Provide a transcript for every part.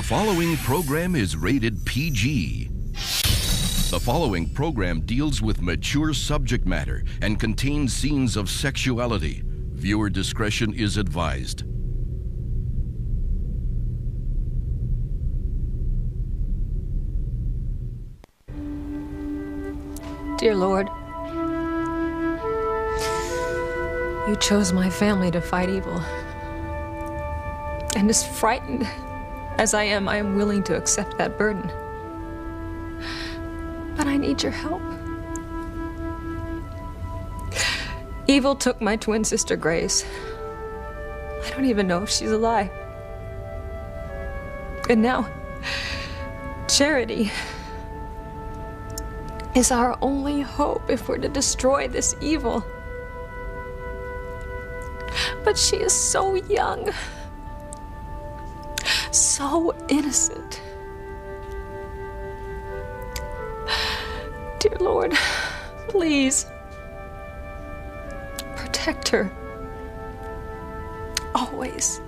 following program is rated PG. The following program deals with mature subject matter and contains scenes of sexuality. Viewer discretion is advised. Dear Lord, you chose my family to fight evil. And as frightened as I am willing to accept that burden. But I need your help. Evil took my twin sister, Grace. I don't even know if she's alive. And now, Charity is our only hope if we're to destroy this evil. But she is so young, so innocent. Dear Lord, please protect her always.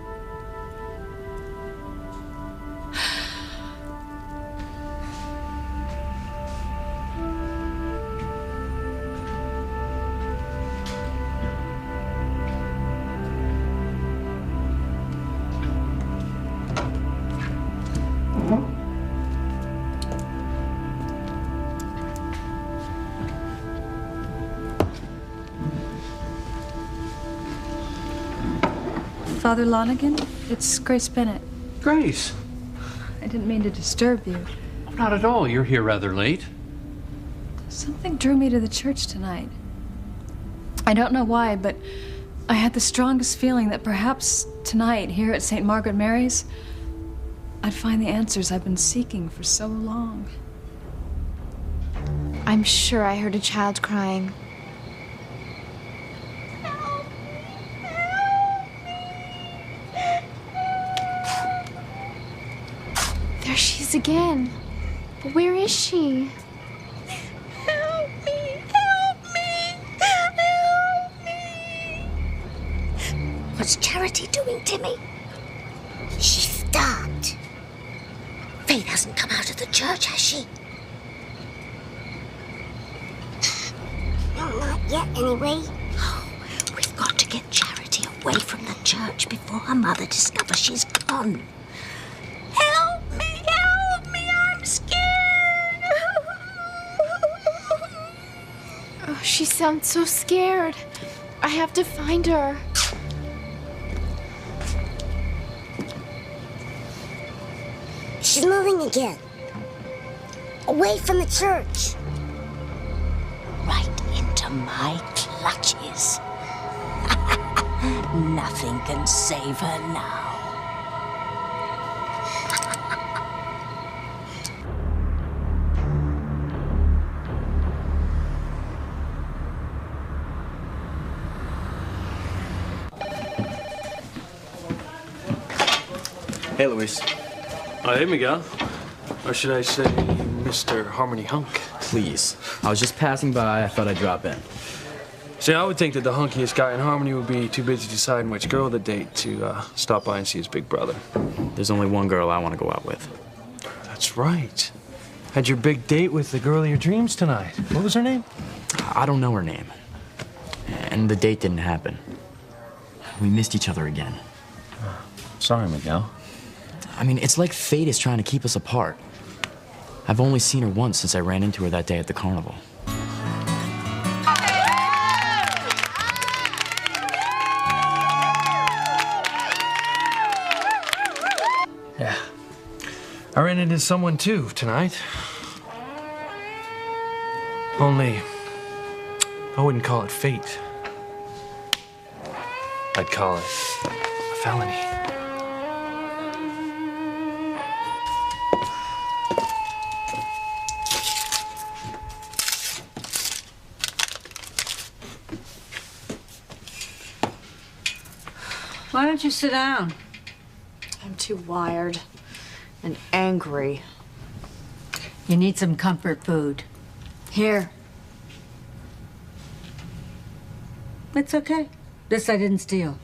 Father Lonigan, it's Grace Bennett. Grace? I didn't mean to disturb you. Not at all. You're here rather late. Something drew me to the church tonight. I don't know why, but I had the strongest feeling that perhaps tonight, here at St. Margaret Mary's, I'd find the answers I've been seeking for so long. I'm sure I heard a child crying. There she is again. But where is she? Help me! Help me! Help me! What's Charity doing, Timmy? She stopped. Faith hasn't come out of the church, has she? No, not yet, anyway. Oh, we've got to get Charity away from the church before her mother discovers she's gone. Help me! Help me! I'm scared! Oh, she sounds so scared. I have to find her. She's moving again. Away from the church. Right into my clutches. Nothing can save her now. Hey, Luis. Oh, hey, Miguel. Or should I say, Mr. Harmony Hunk? Please. I was just passing by. I thought I'd drop in. See, I would think that the hunkiest guy in Harmony would be too busy deciding which girl to date to stop by and see his big brother. There's only one girl I want to go out with. That's right. Had your big date with the girl of your dreams tonight. What was her name? I don't know her name. And the date didn't happen. We missed each other again. Sorry, Miguel. I mean, it's like fate is trying to keep us apart. I've only seen her once since I ran into her that day at the carnival. Yeah. I ran into someone, too, tonight. Only, I wouldn't call it fate. I'd call it a felony. Why don't you sit down? I'm too wired and angry. You need some comfort food. Here. It's okay. This I didn't steal.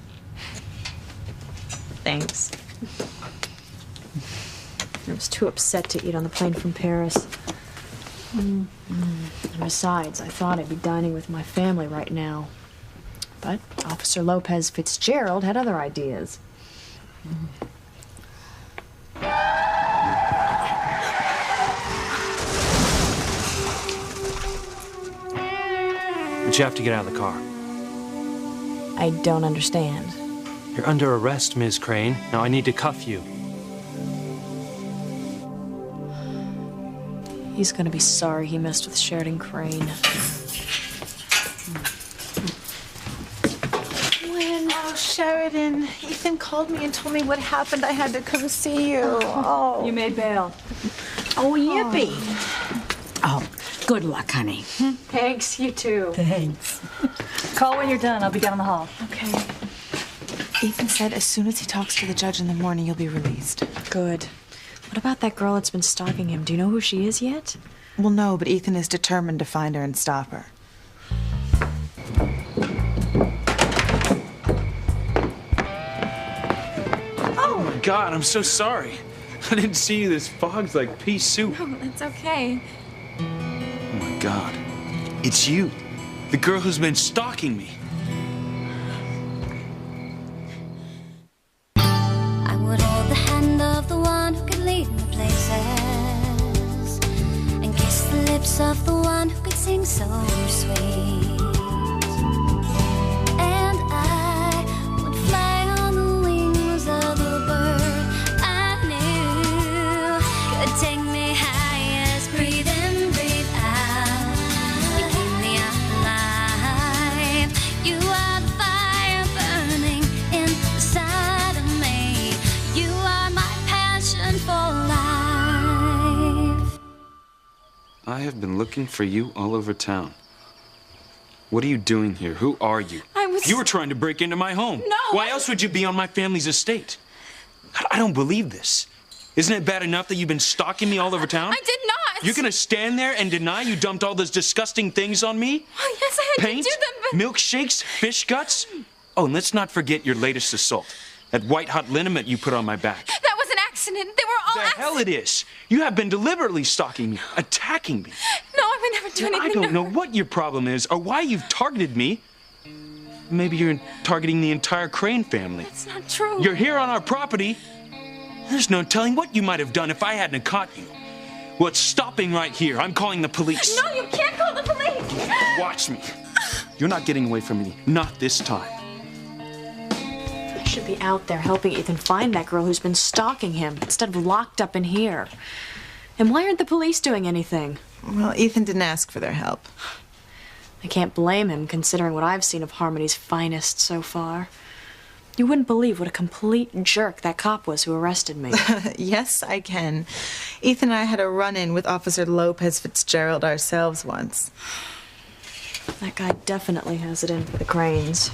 Thanks. I was too upset to eat on the plane from Paris. And besides, I thought I'd be dining with my family right now. But Officer Lopez Fitzgerald had other ideas. But you have to get out of the car. I don't understand. You're under arrest, Ms. Crane. Now I need to cuff you. He's gonna be sorry he messed with Sheridan Crane. Oh, Sheridan, Ethan called me and told me what happened. I had to come see you. Oh. You made bail. Oh, yippee. Oh, good luck, honey. Thanks, you too. Thanks. Call when you're done. I'll be down in the hall. Okay. Ethan said as soon as he talks to the judge in the morning, you'll be released. Good. What about that girl that's been stalking him? Do you know who she is yet? Well, no, but Ethan is determined to find her and stop her. Oh my God, I'm so sorry. I didn't see you. This fog's like pea soup. Oh, it's okay. Oh my God. It's you. The girl who's been stalking me. I would hold the hand of the one who could lead me places and kiss the lips of the one who could sing so sweet. And I would fly on the wings of the bird I knew could take me highest. Breathe in, breathe out. You keep me alive. You are the fire burning inside of me. You are my passion for life. I have been looking for you all over town. What are you doing here? Who are you? You were trying to break into my home. No, Why else would you be on my family's estate? I don't believe this. Isn't it bad enough that you've been stalking me all over town? I did not. You're gonna stand there and deny you dumped all those disgusting things on me? Oh, yes, I had Paint? to do them, but... Milkshakes? Fish guts? Oh, and let's not forget your latest assault. That white-hot liniment you put on my back. That was an accident. They were all The hell it is! You have been deliberately stalking me, attacking me. No, I would never do anything. I don't know what your problem is or why you've targeted me. Maybe you're targeting the entire Crane family. That's not true. You're here on our property. There's no telling what you might have done if I hadn't caught you. Well, it's stopping right here. I'm calling the police. No, you can't call the police. Watch me. You're not getting away from me. Not this time. I should be out there helping Ethan find that girl who's been stalking him instead of locked up in here. And why aren't the police doing anything? Well, Ethan didn't ask for their help. I can't blame him, considering what I've seen of Harmony's finest so far. You wouldn't believe what a complete jerk that cop was who arrested me. Yes, I can. Ethan and I had a run-in with Officer Lopez Fitzgerald ourselves once. That guy definitely has it in for the Cranes.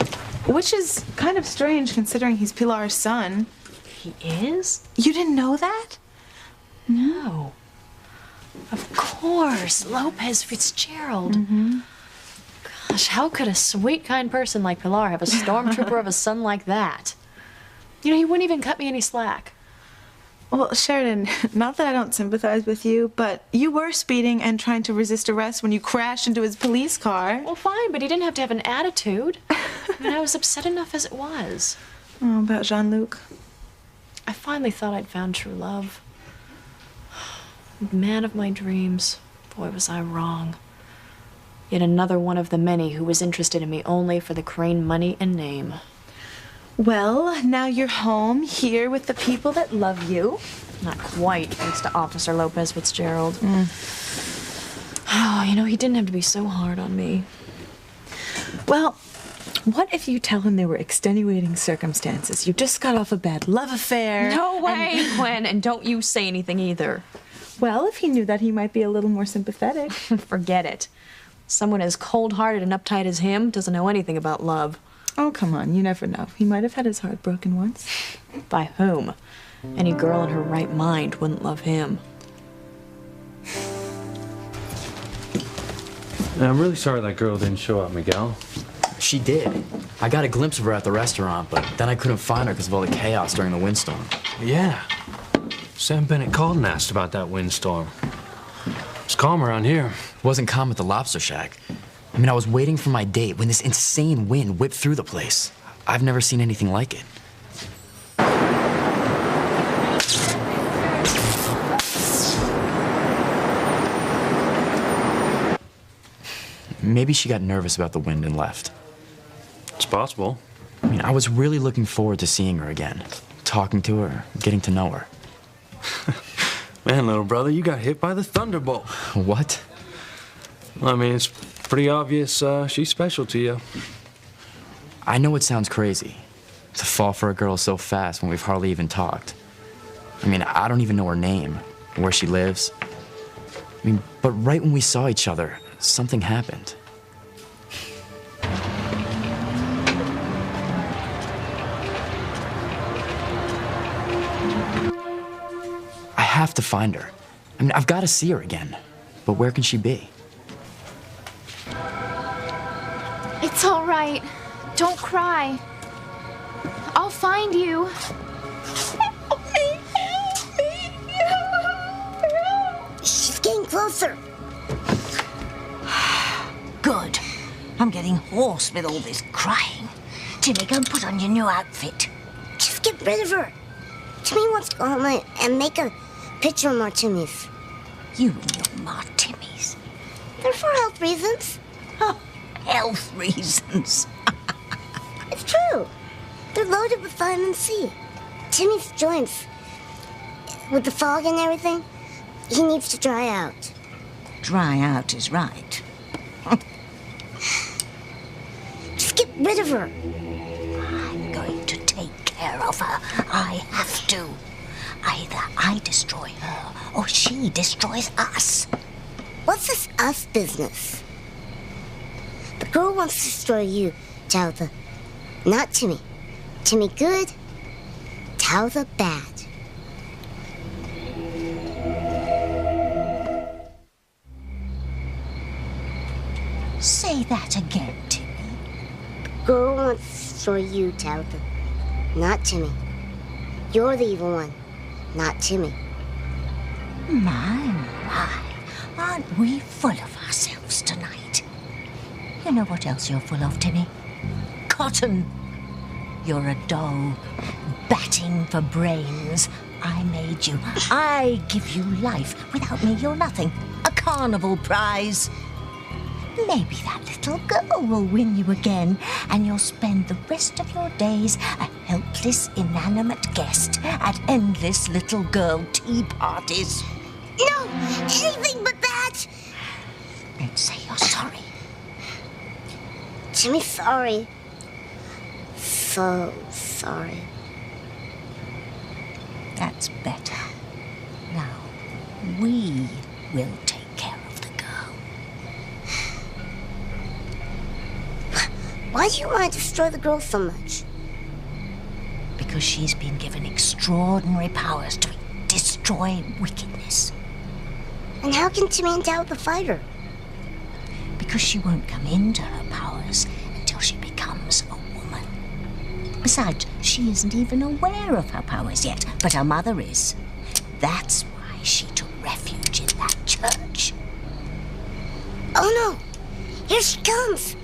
Which is kind of strange, considering he's Pilar's son. He is? You didn't know that? No. Of course, Lopez Fitzgerald. Gosh, how could a sweet, kind person like Pilar have a stormtrooper of a son like that? You know, he wouldn't even cut me any slack. Well, Sheridan, not that I don't sympathize with you, but you were speeding and trying to resist arrest when you crashed into his police car. Well, fine, but he didn't have to have an attitude. I mean, I was upset enough as it was. Oh, about Jean-Luc? I finally thought I'd found true love. Man of my dreams. Boy, was I wrong. Yet another one of the many who was interested in me only for the Crane money and name. Well, now you're home, here with the people that love you. Not quite, thanks to Officer Lopez Fitzgerald. Oh, you know, he didn't have to be so hard on me. Well, what if you tell him there were extenuating circumstances? You just got off a bad love affair. No way, Gwen, and don't you say anything either. Well, if he knew that, he might be a little more sympathetic. Forget it. Someone as cold-hearted and uptight as him doesn't know anything about love. Oh, come on, you never know. He might have had his heart broken once. By whom? Any girl in her right mind wouldn't love him. I'm really sorry that girl didn't show up, Miguel. She did. I got a glimpse of her at the restaurant, but then I couldn't find her because of all the chaos during the windstorm. Yeah. Sam Bennett called and asked about that windstorm. It's calm around here. It wasn't calm at the Lobster Shack. I mean, I was waiting for my date when this insane wind whipped through the place. I've never seen anything like it. Maybe she got nervous about the wind and left. It's possible. I mean, I was really looking forward to seeing her again, talking to her, getting to know her. Man, little brother, you got hit by the thunderbolt. What? I mean, it's pretty obvious she's special to you. I know it sounds crazy to fall for a girl so fast when we've hardly even talked. I mean, I don't even know her name, where she lives. I mean, but right when we saw each other, something happened. I have to find her. I mean, I've got to see her again. But where can she be? It's all right. Don't cry. I'll find you. She's getting closer. Good. I'm getting hoarse with all this crying. Timmy, go and put on your new outfit. Just get rid of her. Timmy wants to go home and make a picture of Martinis. You and your Martinis. They're for health reasons. Oh, health reasons. It's true. They're loaded with vitamin C. Timmy's joints, with the fog and everything, he needs to dry out. Dry out is right. Just get rid of her. I'm going to take care of her. I have to. Either I destroy her or she destroys us. What's this us business? The girl wants to destroy you, Talitha. Not Timmy. Timmy good, Talitha bad. Say that again, Timmy. The girl wants to destroy you, Talitha. Not Timmy. You're the evil one, not Timmy. My, aren't we full of ourselves tonight? You know what else you're full of, Timmy? Cotton. You're a doll, batting for brains. I made you. I give you life. Without me, you're nothing. A carnival prize. Maybe that little girl will win you again, and you'll spend the rest of your days a helpless, inanimate guest at endless little girl tea parties. No! Anything but that! And say you're sorry. Timmy's sorry. So sorry. That's better. Now, we will take care of the girl. Why do you want to destroy the girl so much? Because she's been given extraordinary powers to destroy wickedness. And how can Timmy and Talitha fight her? Because she won't come into her powers until she becomes a woman. Besides, she isn't even aware of her powers yet, but her mother is. That's why she took refuge in that church. Oh no! Here she comes!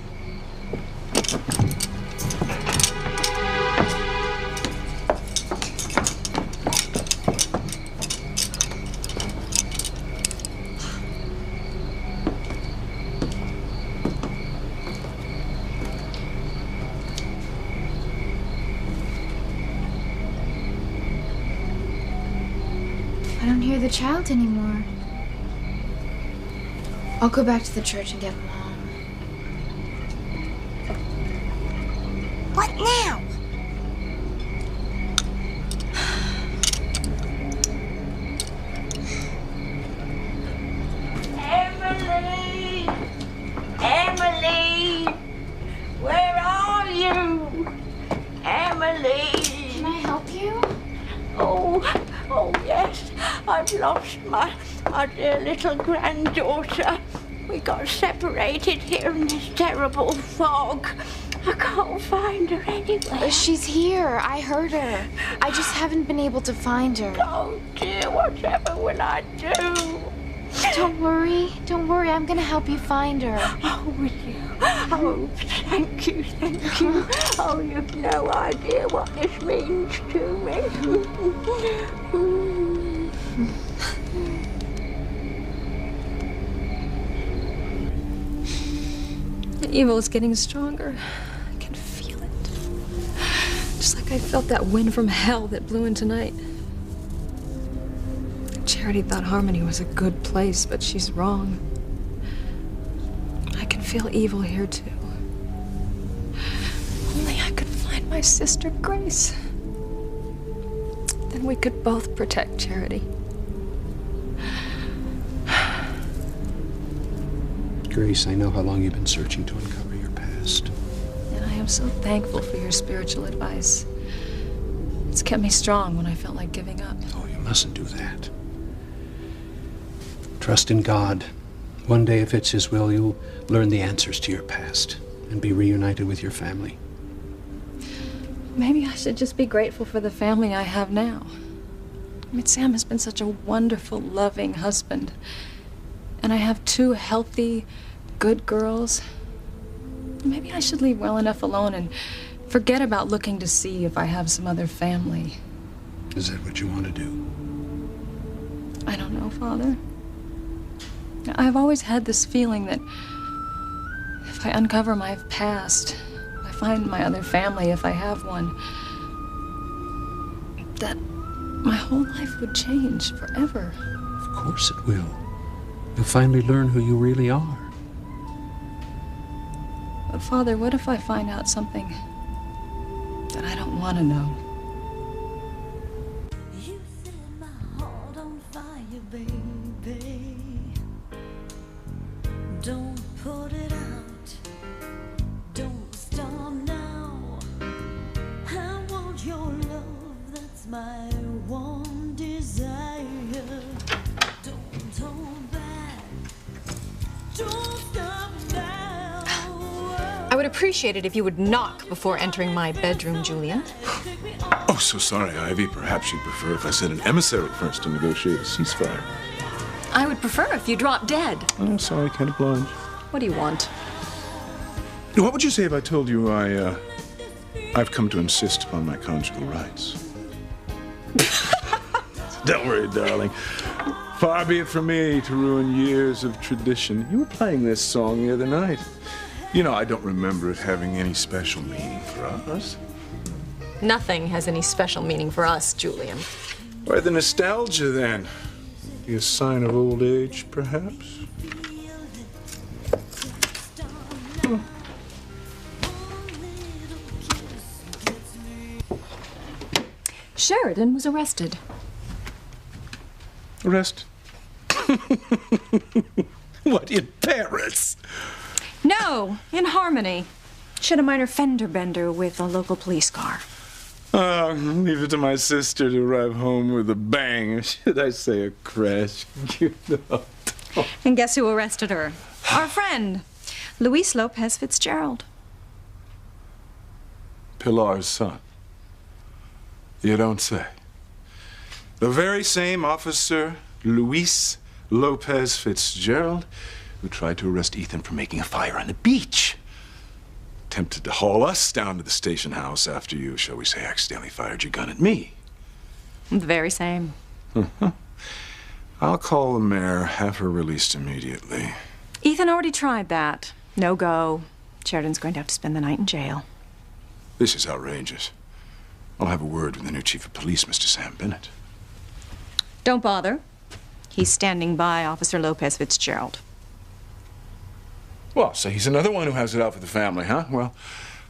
I don't hear the child anymore. I'll go back to the church and get Mom. What now? Emily! Emily! Where are you? Emily! Can I help you? Oh yes. I've lost my dear little granddaughter. We got separated here in this terrible fog. I can't find her anywhere. She's here. I heard her. I just haven't been able to find her. Oh dear, whatever will I do? Don't worry. Don't worry. I'm gonna help you find her. Oh, will you? Oh, thank you, thank you. Oh, you've no idea what this means to me. The evil is getting stronger. I can feel it. Just like I felt that wind from hell that blew in tonight. Charity thought Harmony was a good place, but she's wrong. I can feel evil here, too. Only I could find my sister Grace. Then we could both protect Charity. Grace, I know how long you've been searching to uncover your past. And I am so thankful for your spiritual advice. It's kept me strong when I felt like giving up. Oh, you mustn't do that. Trust in God. One day, if it's His will, you'll learn the answers to your past and be reunited with your family. Maybe I should just be grateful for the family I have now. I mean, Sam has been such a wonderful, loving husband. And I have 2 healthy, good girls. Maybe I should leave well enough alone and forget about looking to see if I have some other family. Is that what you want to do? I don't know, Father. I've always had this feeling that if I uncover my past, if I find my other family, if I have one, that my whole life would change forever. Of course it will. You'll finally learn who you really are. But Father, what if I find out something that I don't want to know? You set my heart on fire, baby. Don't put it out. Don't stop now. I want your love. That's my one desire. Don't hold back. Don't stop now. I would appreciate it if you would knock before entering my bedroom, Julian. Oh, so sorry, Ivy. Perhaps you'd prefer if I sent an emissary first to negotiate a ceasefire. I would prefer if you dropped dead. I'm sorry, can't oblige. What do you want? What would you say if I told you I've come to insist upon my conjugal rights? Don't worry, darling. Far be it from me to ruin years of tradition. You were playing this song the other night. You know, I don't remember it having any special meaning for us. Nothing has any special meaning for us, Julian. Why the nostalgia, then? Be a sign of old age, perhaps? Sheridan was arrested. Arrested? What, in Paris? No, in Harmony. She had a minor fender bender with a local police car. Oh, leave it to my sister to arrive home with a bang. Should I say a crash? You know. And guess who arrested her? Our friend, Luis Lopez Fitzgerald. Pilar's son. You don't say. The very same officer, Luis Lopez Fitzgerald, who tried to arrest Ethan for making a fire on the beach. Attempted to haul us down to the station house after you, shall we say, accidentally fired your gun at me. The very same. I'll call the mayor, have her released immediately. Ethan already tried that. No go. Sheridan's going to have to spend the night in jail. This is outrageous. I'll have a word with the new chief of police, Mr. Sam Bennett. Don't bother. He's standing by Officer Lopez Fitzgerald. Well, so he's another one who has it out for the family, huh? Well,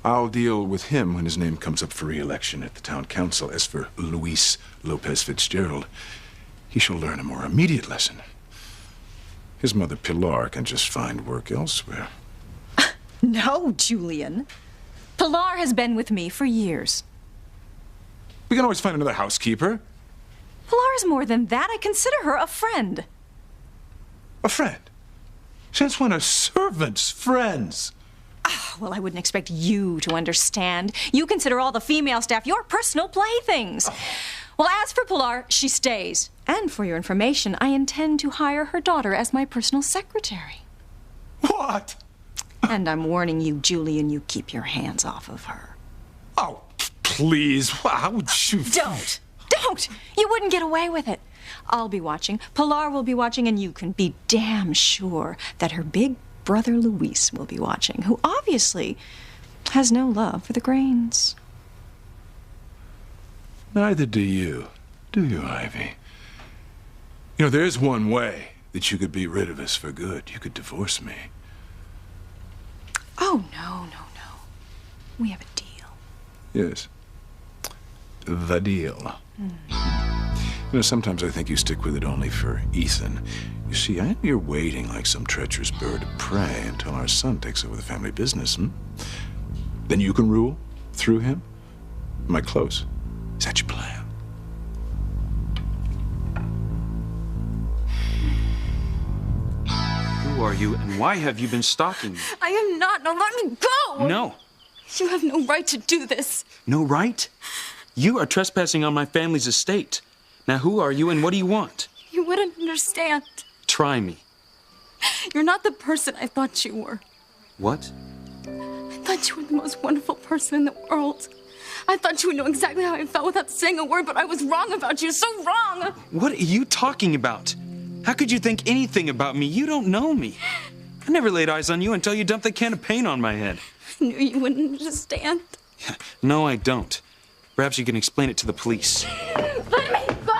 I'll deal with him when his name comes up for re-election at the town council. As for Luis Lopez Fitzgerald, he shall learn a more immediate lesson. His mother, Pilar, can just find work elsewhere. No, Julian. Pilar has been with me for years. We can always find another housekeeper. Pilar is more than that. I consider her a friend. A friend? Since when are servants friends? Oh, well, I wouldn't expect you to understand. You consider all the female staff your personal playthings. Well, as for Pilar, she stays. And for your information, I intend to hire her daughter as my personal secretary. What? And I'm warning you, Julian, you keep your hands off of her. Oh, please. How would you... Don't! You wouldn't get away with it. I'll be watching, Pilar will be watching, and you can be damn sure that her big brother Luis will be watching, who obviously has no love for the Grains. Neither do you, Ivy? You know, there's one way that you could be rid of us for good. You could divorce me. Oh, no. We have a deal. Yes. The deal. You know, sometimes I think you stick with it only for Ethan. You see, I am here waiting like some treacherous bird of prey until our son takes over the family business, Then you can rule through him? Am I close? Is that your plan? Who are you, and why have you been stalking me? I am not. Now let me go! No. You have no right to do this. No right? You are trespassing on my family's estate. Now, who are you, and what do you want? You wouldn't understand. Try me. You're not the person I thought you were. What? I thought you were the most wonderful person in the world. I thought you would know exactly how I felt without saying a word, but I was wrong about you, so wrong! What are you talking about? How could you think anything about me? You don't know me. I never laid eyes on you until you dumped the can of paint on my head. I knew you wouldn't understand. No, I don't. Perhaps you can explain it to the police. Let me go!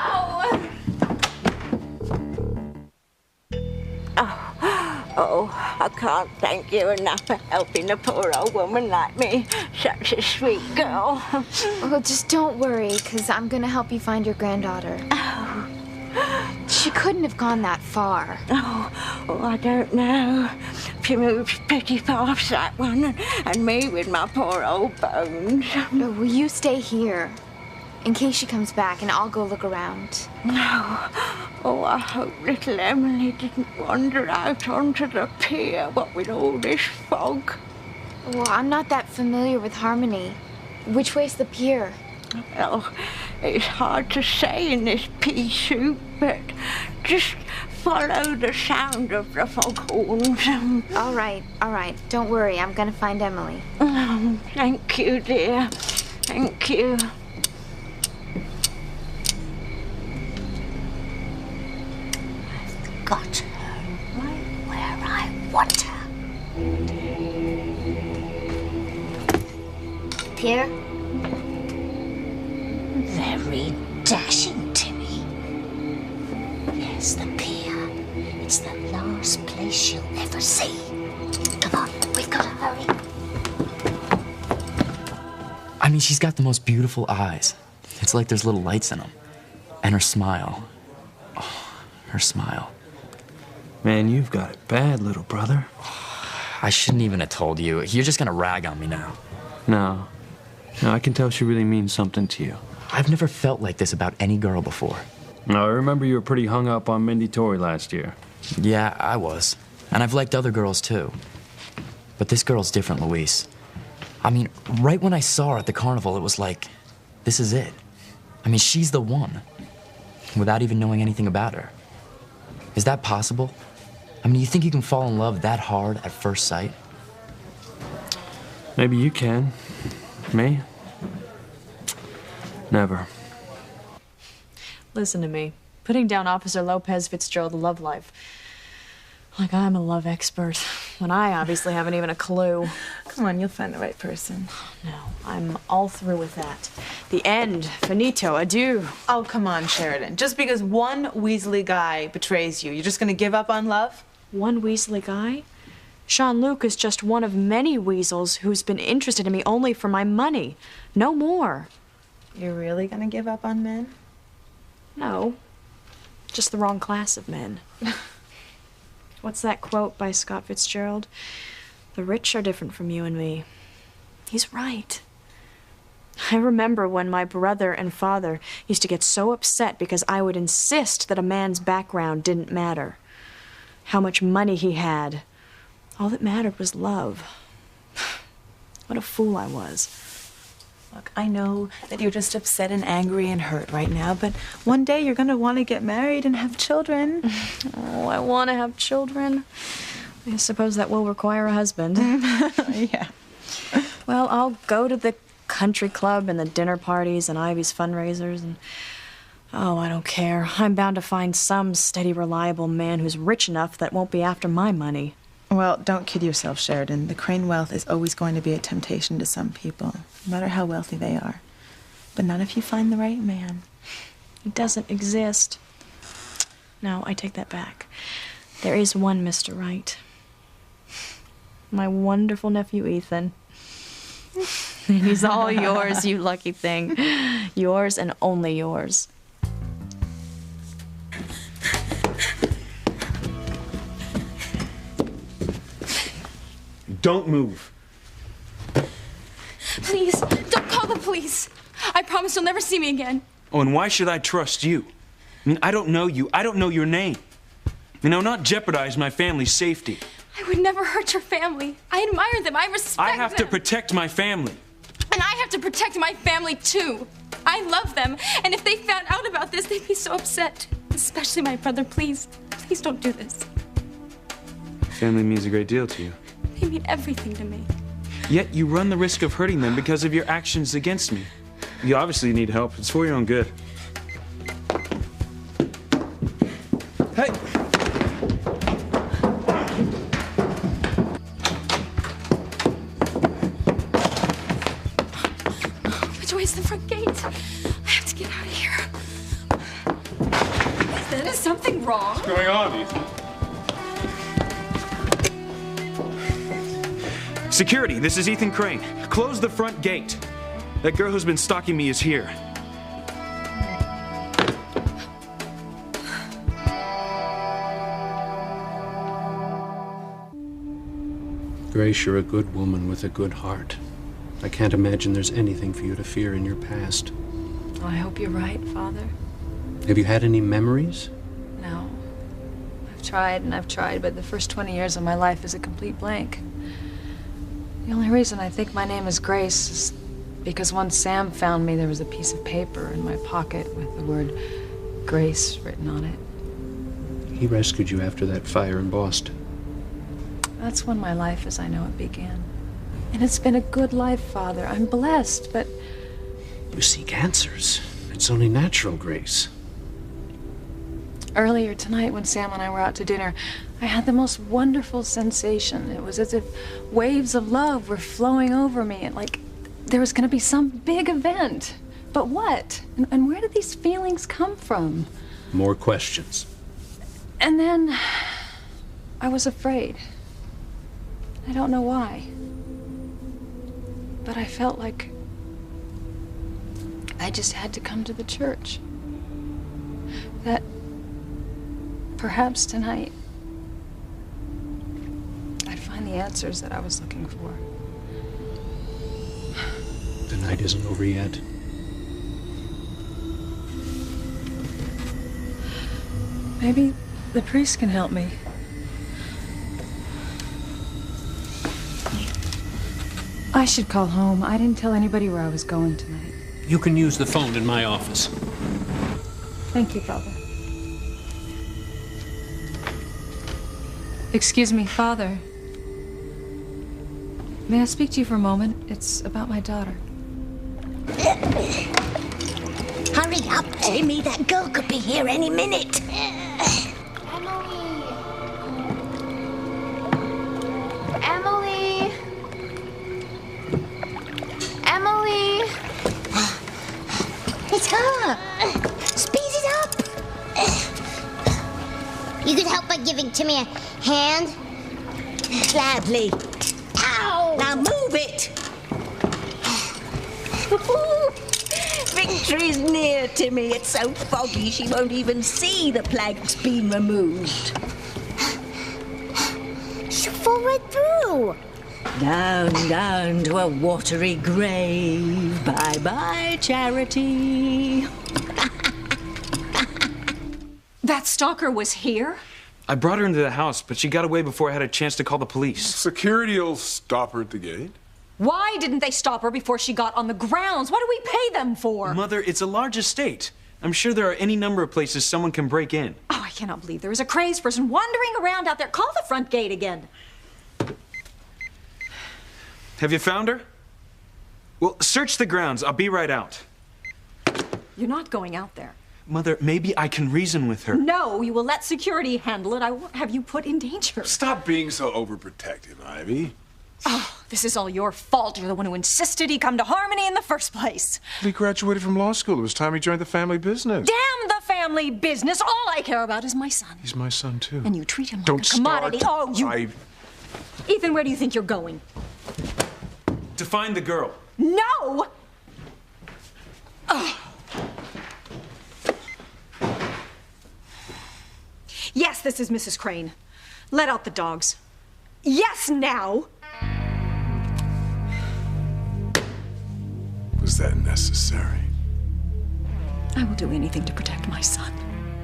Oh, I can't thank you enough for helping a poor old woman like me. Such a sweet girl. Well, just don't worry, because I'm going to help you find your granddaughter. She couldn't have gone that far. Oh, I don't know. She moves pretty fast, that one, and me with my poor old bones. Will you stay here? In case she comes back, and I'll go look around. No. Oh, I hope little Emily didn't wander out onto the pier, what with all this fog. Well, I'm not that familiar with Harmony. Which way's the pier? Well, it's hard to say in this pea soup, but just follow the sound of the foghorns. All right. Don't worry, I'm gonna find Emily. Thank you, dear. Thank you. Got her right where I want her. Pier? Very dashing, Timmy. Yes, the pier. It's the last place you'll ever see. Come on, we've got to hurry. I mean, she's got the most beautiful eyes. It's like there's little lights in them. And her smile. Oh, her smile. Man, you've got it bad, little brother. I shouldn't even have told you. You're just gonna rag on me now. No, I can tell she really means something to you. I've never felt like this about any girl before. No, I remember you were pretty hung up on Mindy Tory last year. Yeah, I was. And I've liked other girls too. But this girl's different, Luis. I mean, right when I saw her at the carnival, it was like, this is it. I mean, she's the one. Without even knowing anything about her. Is that possible? I mean, you think you can fall in love that hard at first sight? Maybe you can. Me? Never. Listen to me. Putting down Officer Lopez Fitzgerald love life. Like I'm a love expert, when I obviously haven't even a clue. Come on, you'll find the right person. No, I'm all through with that. The end. Finito. Adieu. Oh, come on, Sheridan. Just because one Weasley guy betrays you, you're just gonna give up on love? One Weasley guy? Sean Luke is just one of many weasels who's been interested in me only for my money. No more. You're really gonna give up on men? No. Just the wrong class of men. What's that quote by Scott Fitzgerald? The rich are different from you and me. He's right. I remember when my brother and father used to get so upset because I would insist that a man's background didn't matter. How much money he had. All that mattered was love. What a fool I was. Look, I know that you're just upset and angry and hurt right now, but one day you're gonna want to get married and have children. Oh, I want to have children. I suppose that will require a husband. Yeah. Well, I'll go to the country club and the dinner parties and Ivy's fundraisers and... Oh, I don't care. I'm bound to find some steady, reliable man who's rich enough that won't be after my money. Well, don't kid yourself, Sheridan. The Crane wealth is always going to be a temptation to some people, no matter how wealthy they are. But not if you find the right man. It doesn't exist. No, I take that back. There is one Mr. Right. My wonderful nephew, Ethan. And he's all yours, you lucky thing. Yours and only yours. Don't move. Please, don't call the police. I promise you'll never see me again. Oh, and why should I trust you? I mean, I don't know you. I don't know your name. You know, not jeopardize my family's safety. I would never hurt your family. I admire them. I respect them. I have to protect my family. And I have to protect my family, too. I love them. And if they found out about this, they'd be so upset. Especially my brother. Please, please don't do this. Family means a great deal to you. They mean everything to me. Yet you run the risk of hurting them because of your actions against me. You obviously need help. It's for your own good. Hey! Which way's the front gate? I have to get out of here. Ethan, is something wrong? What's going on, Ethan? Security, this is Ethan Crane. Close the front gate. That girl who's been stalking me is here. Grace, you're a good woman with a good heart. I can't imagine there's anything for you to fear in your past. I hope you're right, Father. Have you had any memories? No. I've tried and I've tried, but the first 20 years of my life is a complete blank. The only reason I think my name is Grace is because once Sam found me, there was a piece of paper in my pocket with the word Grace written on it. He rescued you after that fire in Boston. That's when my life as I know it began. And it's been a good life, Father. I'm blessed, but... You seek answers. It's only natural, Grace. Earlier tonight, when Sam and I were out to dinner, I had the most wonderful sensation. It was as if waves of love were flowing over me, and like there was going to be some big event. But what? And where did these feelings come from? More questions. And then I was afraid. I don't know why. But I felt like I just had to come to the church. That perhaps tonight I'd find the answers that I was looking for. The night isn't over yet. Maybe the priest can help me. I should call home. I didn't tell anybody where I was going tonight. You can use the phone in my office. Thank you, Father. Excuse me, Father. May I speak to you for a moment? It's about my daughter. Hurry up, Timmy. That girl could be here any minute. Emily! Emily! It's her! Speed it up! You could help by giving Timmy a hand? Gladly. Ow! Now move it! Victory's near, Timmy. It's so foggy she won't even see the plank's been removed. She'll fall right through. Down, down to a watery grave. Bye-bye, Charity. That stalker was here? I brought her into the house, but she got away before I had a chance to call the police. Security'll stop her at the gate. Why didn't they stop her before she got on the grounds? What do we pay them for? Mother, it's a large estate. I'm sure there are any number of places someone can break in. Oh, I cannot believe there is a crazed person wandering around out there. Call the front gate again. Have you found her? Well, search the grounds. I'll be right out. You're not going out there. Mother, maybe I can reason with her. No, you will let security handle it. I won't have you put in danger. Stop being so overprotective, Ivy. Oh, this is all your fault. You're the one who insisted he come to Harmony in the first place. He graduated from law school. It was time he joined the family business. Damn the family business. All I care about is my son. He's my son, too. And you treat him like Don't a commodity. start. Oh, you... Ethan, where do you think you're going? To find the girl. No! Oh. Yes, this is Mrs. Crane. Let out the dogs. Yes, now! Was that necessary? I will do anything to protect my son.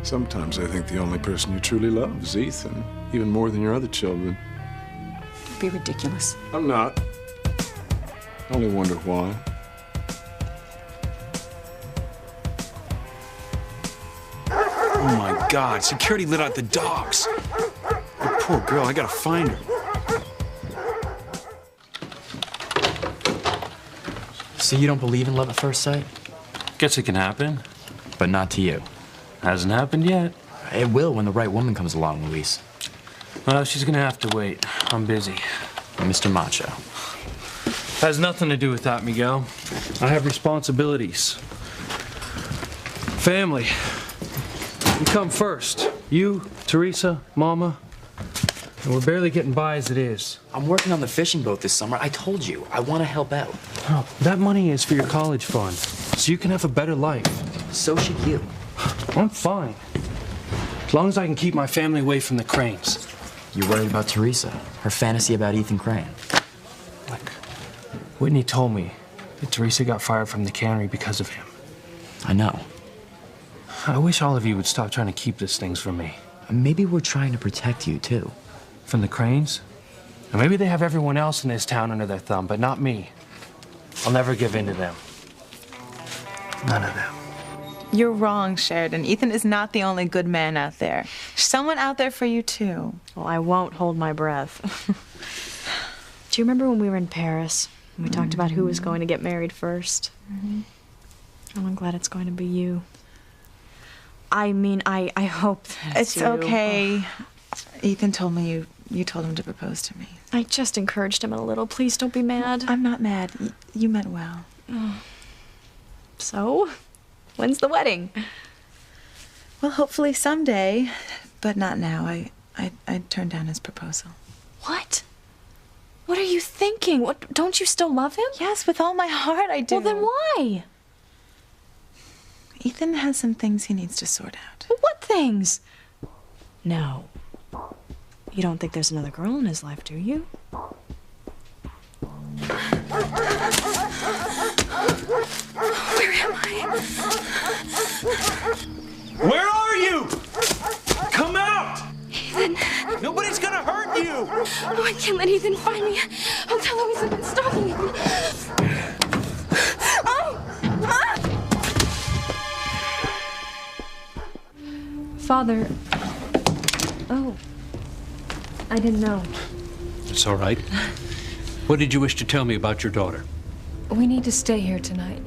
Sometimes I think the only person you truly love is Ethan, even more than your other children. Don't be ridiculous. I'm not. I only wonder why. Oh my God, security let out the dogs. The poor girl, I gotta find her. So you don't believe in love at first sight? Guess it can happen. But not to you. Hasn't happened yet. It will when the right woman comes along, Luis. Well, she's gonna have to wait. I'm busy. Mr. Macho. Has nothing to do with that, Miguel. I have responsibilities. Family. You come first. You, Teresa, Mama. And we're barely getting by as it is. I'm working on the fishing boat this summer. I told you, I want to help out. Oh, that money is for your college fund, so you can have a better life. So should you. I'm fine. As long as I can keep my family away from the Cranes. You're worried about Teresa, her fantasy about Ethan Crane. Look, Whitney told me that Teresa got fired from the cannery because of him. I know. I wish all of you would stop trying to keep these things from me. Maybe we're trying to protect you, too. From the Cranes? And maybe they have everyone else in this town under their thumb, but not me. I'll never give in to them. None of them. You're wrong, Sheridan. Ethan is not the only good man out there. There's someone out there for you, too. Well, I won't hold my breath. Do you remember when we were in Paris? And we talked about who was going to get married first? Oh, I'm glad it's going to be you. I mean, I hope that it's you. okay. Ethan told me you told him to propose to me. I just encouraged him a little. Please don't be mad. I'm not mad. You meant well. Oh. So, when's the wedding? Well, hopefully someday, but not now. I turned down his proposal. What? What are you thinking? What? Don't you still love him? Yes, with all my heart I do. Well, then why? Ethan has some things he needs to sort out. What things? No. You don't think there's another girl in his life, do you? Where am I? Where are you? Come out! Ethan. Nobody's gonna hurt you! Oh, I can't let Ethan find me. I'll tell Louise I've been stalking him. Oh! Ah! Father. Oh. I didn't know. It's all right. What did you wish to tell me about your daughter? We need to stay here tonight.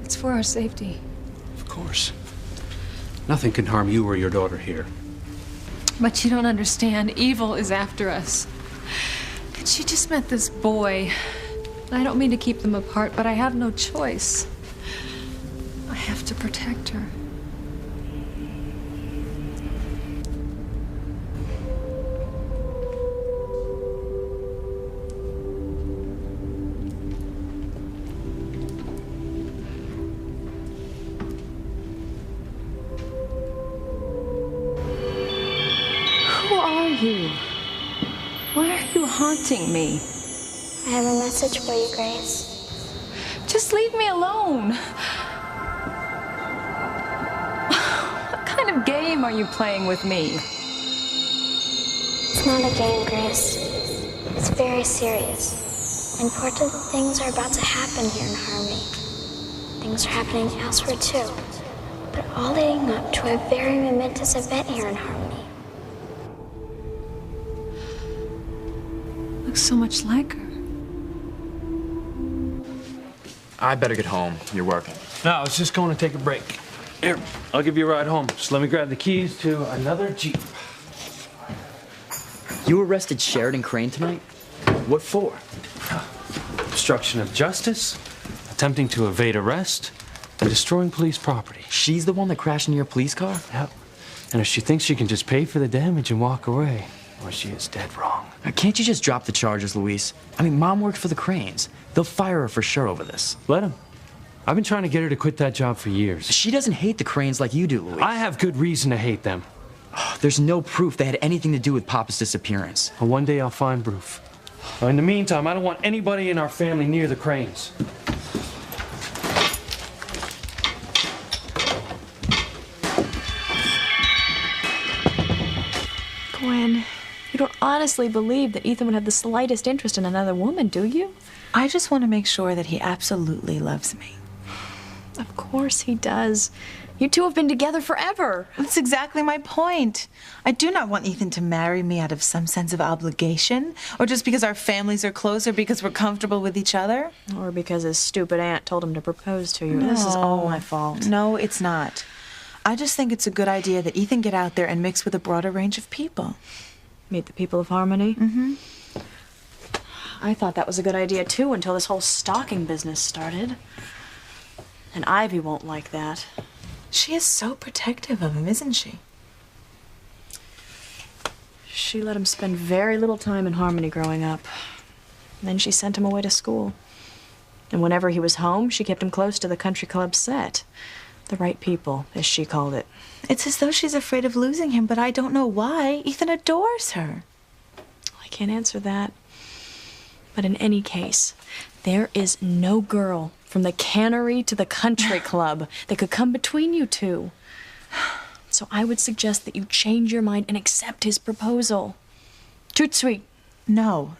It's for our safety. Of course. Nothing can harm you or your daughter here. But you don't understand. Evil is after us. And she just met this boy. I don't mean to keep them apart, but I have no choice. I have to protect her. Why are you haunting me? I have a message for you, Grace. Just leave me alone. What kind of game are you playing with me? It's not a game, Grace. It's very serious. Important things are about to happen here in Harmony. Things are happening elsewhere too, but all leading up to a very momentous event here in Harmony. Looks so much like her. I better get home. You're working. No, I was just going to take a break. Here, I'll give you a ride home. Just let me grab the keys to another Jeep. You arrested Sheridan Crane tonight? What for? Obstruction of justice, attempting to evade arrest, and destroying police property. She's the one that crashed into your police car? Yep. And if she thinks she can just pay for the damage and walk away, well, she is dead wrong. Can't you just drop the charges, Luis? I mean, Mom works for the Cranes. They'll fire her for sure over this. Let them. I've been trying to get her to quit that job for years. She doesn't hate the Cranes like you do, Luis. I have good reason to hate them. There's no proof they had anything to do with Papa's disappearance. Well, one day I'll find proof. In the meantime, I don't want anybody in our family near the Cranes. Gwen, you don't honestly believe that Ethan would have the slightest interest in another woman, do you? I just want to make sure that he absolutely loves me. Of course he does. You two have been together forever. That's exactly my point. I do not want Ethan to marry me out of some sense of obligation, or just because our families are close, or because we're comfortable with each other. Or because his stupid aunt told him to propose to you. No. This is all my fault. No, it's not. I just think it's a good idea that Ethan get out there and mix with a broader range of people. Meet the people of Harmony? Mm-hmm. I thought that was a good idea, too, until this whole stalking business started. And Ivy won't like that. She is so protective of him, isn't she? She let him spend very little time in Harmony growing up. Then she sent him away to school. And whenever he was home, she kept him close to the country club set. The right people, as she called it. It's as though she's afraid of losing him, but I don't know why. Ethan adores her. I can't answer that. But in any case, there is no girl from the cannery to the country club that could come between you two. So I would suggest that you change your mind and accept his proposal. Toot sweet. No.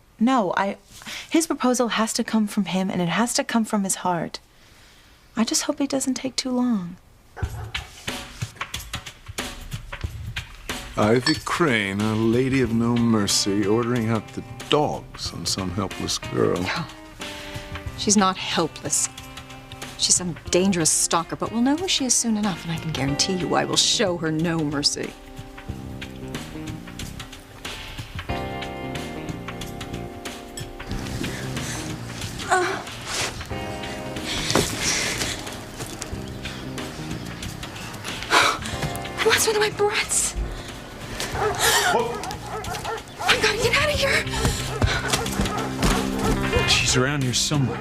His proposal has to come from him, and it has to come from his heart. I just hope it doesn't take too long. Ivy Crane, a lady of no mercy, ordering out the dogs on some helpless girl. She's not helpless. She's some dangerous stalker, but we'll know who she is soon enough, and I can guarantee you I will show her no mercy. What's one of my breaths? I gotta get out of here. She's around here somewhere.